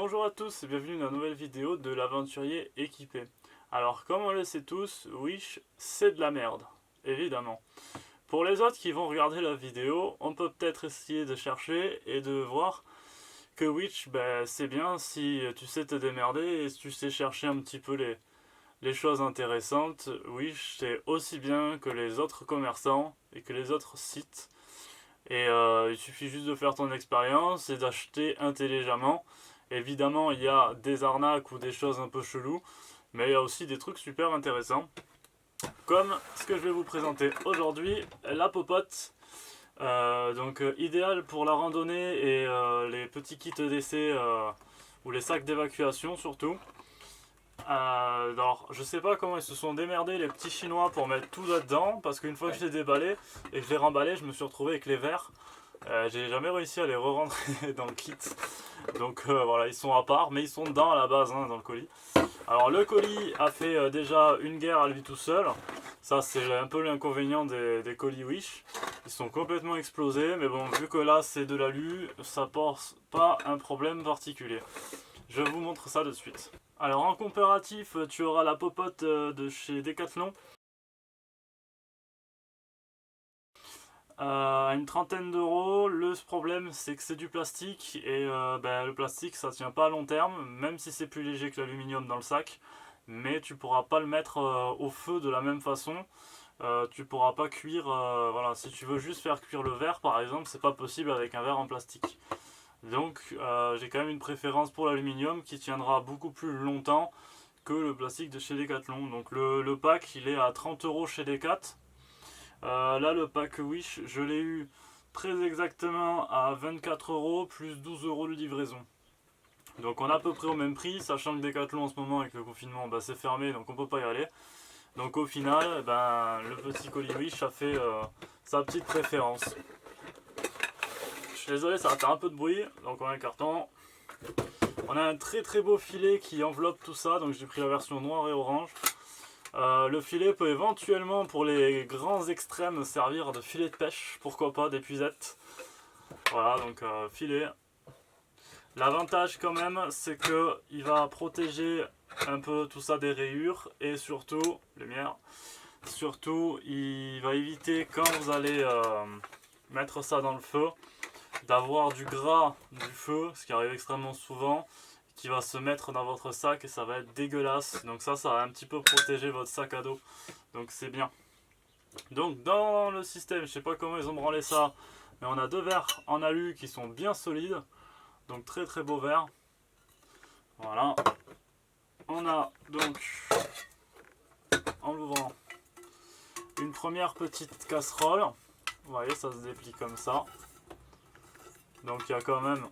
Bonjour à tous et bienvenue dans une nouvelle vidéo de l'aventurier équipé. Alors comme on le sait tous, Wish c'est de la merde, évidemment. Pour les autres qui vont regarder la vidéo, on peut peut-être essayer de chercher et de voir que Wish c'est bien si tu sais te démerder et si tu sais chercher un petit peu les choses intéressantes. Wish c'est aussi bien que les autres commerçants et que les autres sites. Et il suffit juste de faire ton expérience et d'acheter intelligemment. Évidemment, il y a des arnaques ou des choses un peu cheloues, mais il y a aussi des trucs super intéressants. Comme ce que je vais vous présenter aujourd'hui, la popote. Idéal pour la randonnée et les petits kits d'essai ou les sacs d'évacuation surtout. Alors, je sais pas comment ils se sont démerdés les petits chinois pour mettre tout là-dedans, parce qu'une fois que je l'ai déballé et que je l'ai remballé, je me suis retrouvé avec les verres. J'ai jamais réussi à les re-rentrer dans le kit. Donc voilà, ils sont à part, mais ils sont dedans à la base, hein, dans le colis. Alors le colis a fait déjà une guerre à lui tout seul. Ça c'est un peu l'inconvénient des colis Wish. Ils sont complètement explosés, mais bon, vu que là c'est de l'alu, ça pose pas un problème particulier. Je vous montre ça de suite. Alors en comparatif, tu auras la popote de chez Decathlon. À une trentaine d'euros. Le problème c'est que c'est du plastique et le plastique ça tient pas à long terme, même si c'est plus léger que l'aluminium dans le sac, mais tu pourras pas le mettre au feu de la même façon. Tu pourras pas cuire, voilà, si tu veux juste faire cuire le verre par exemple, c'est pas possible avec un verre en plastique. Donc j'ai quand même une préférence pour l'aluminium qui tiendra beaucoup plus longtemps que le plastique de chez Decathlon. Donc le pack il est à 30 euros chez Decathlon. Là, le pack Wish, je l'ai eu très exactement à 24 euros plus 12 euros de livraison. Donc on est à peu près au même prix, sachant que Decathlon en ce moment avec le confinement c'est fermé, donc on peut pas y aller. Donc au final, le petit colis Wish a fait sa petite préférence. Je suis désolé, ça va faire un peu de bruit. Donc on a un carton. On a un très très beau filet qui enveloppe tout ça, donc j'ai pris la version noire et orange. Le filet peut éventuellement pour les grands extrêmes servir de filet de pêche, pourquoi pas, d'épuisette. Voilà, donc filet. L'avantage quand même c'est que il va protéger un peu tout ça des rayures et surtout, lumière, surtout il va éviter quand vous allez mettre ça dans le feu d'avoir du gras du feu, ce qui arrive extrêmement souvent, qui va se mettre dans votre sac et ça va être dégueulasse. Donc ça va un petit peu protéger votre sac à dos. Donc c'est bien. Donc dans le système, je sais pas comment ils ont branlé ça, mais on a deux verres en alu qui sont bien solides. Donc très très beaux verres. Voilà. On a donc, en l'ouvrant, une première petite casserole. Vous voyez, ça se déplie comme ça. Donc il y a quand même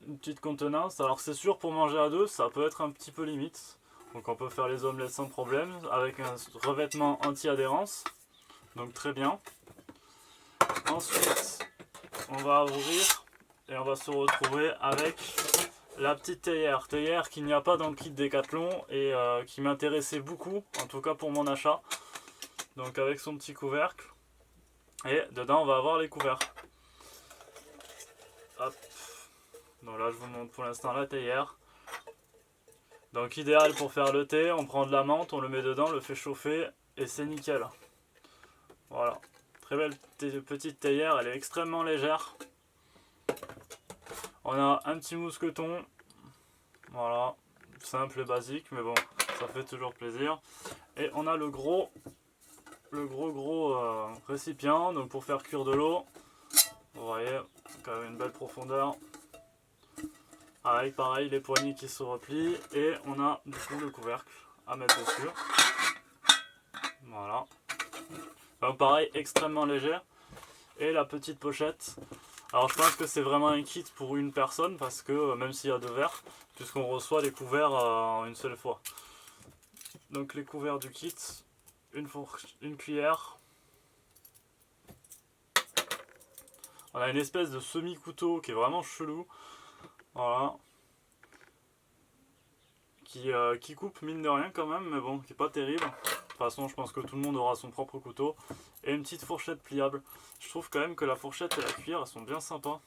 une petite contenance. Alors c'est sûr, pour manger à deux, ça peut être un petit peu limite. Donc on peut faire les omelettes sans problème avec un revêtement anti-adhérence. Donc très bien. Ensuite, on va ouvrir et on va se retrouver avec la petite théière. Théière qu'il n'y a pas dans le kit Decathlon et qui m'intéressait beaucoup, en tout cas pour mon achat. Donc avec son petit couvercle. Et dedans on va avoir les couvercles. Hop. Donc là je vous montre pour l'instant la théière. Donc idéal pour faire le thé, on prend de la menthe, on le met dedans, on le fait chauffer et c'est nickel. Voilà, très belle petite théière, elle est extrêmement légère. On a un petit mousqueton, voilà, simple et basique, mais bon, ça fait toujours plaisir. Et on a le gros récipient, donc pour faire cuire de l'eau. Vous voyez, quand même une belle profondeur. Avec pareil les poignées qui se replient et on a du coup le couvercle à mettre dessus. Voilà. Donc pareil, extrêmement léger. Et la petite pochette. Alors je pense que c'est vraiment un kit pour une personne parce que même s'il y a deux verres, puisqu'on reçoit les couverts en une seule fois. Donc les couverts du kit, une cuillère. On a une espèce de semi-couteau qui est vraiment chelou. Voilà. Qui coupe mine de rien quand même, mais bon, qui est pas terrible. De toute façon, je pense que tout le monde aura son propre couteau. Et une petite fourchette pliable. Je trouve quand même que la fourchette et la cuillère, elles sont bien sympas.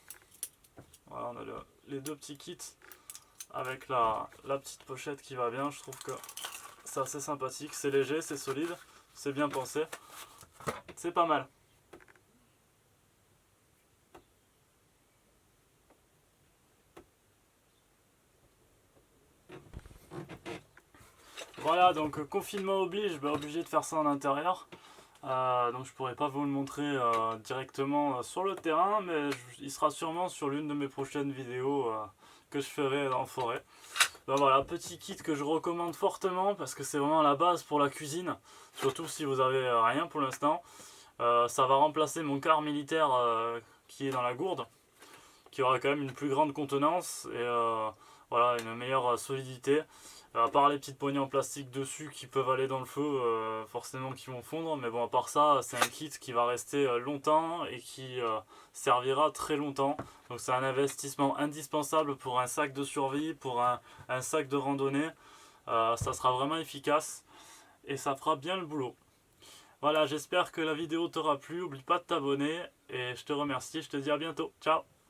Voilà, on a les deux petits kits avec la petite pochette qui va bien. Je trouve que c'est assez sympathique, c'est léger, c'est solide, c'est bien pensé, c'est pas mal. Voilà, donc confinement oblige, obligé de faire ça en intérieur. Donc je pourrais pas vous le montrer directement sur le terrain, mais il sera sûrement sur l'une de mes prochaines vidéos que je ferai en forêt. Ben voilà, petit kit que je recommande fortement parce que c'est vraiment la base pour la cuisine, surtout si vous avez rien pour l'instant. Ça va remplacer mon car militaire qui est dans la gourde, qui aura quand même une plus grande contenance et voilà, une meilleure solidité. À part les petites poignées en plastique dessus qui peuvent aller dans le feu, forcément qui vont fondre, mais bon, à part ça, c'est un kit qui va rester longtemps et qui servira très longtemps. Donc c'est un investissement indispensable pour un sac de survie, pour un sac de randonnée. Ça sera vraiment efficace et ça fera bien le boulot. Voilà, j'espère que la vidéo t'aura plu. N'oublie pas de t'abonner et je te remercie. Je te dis à bientôt. Ciao!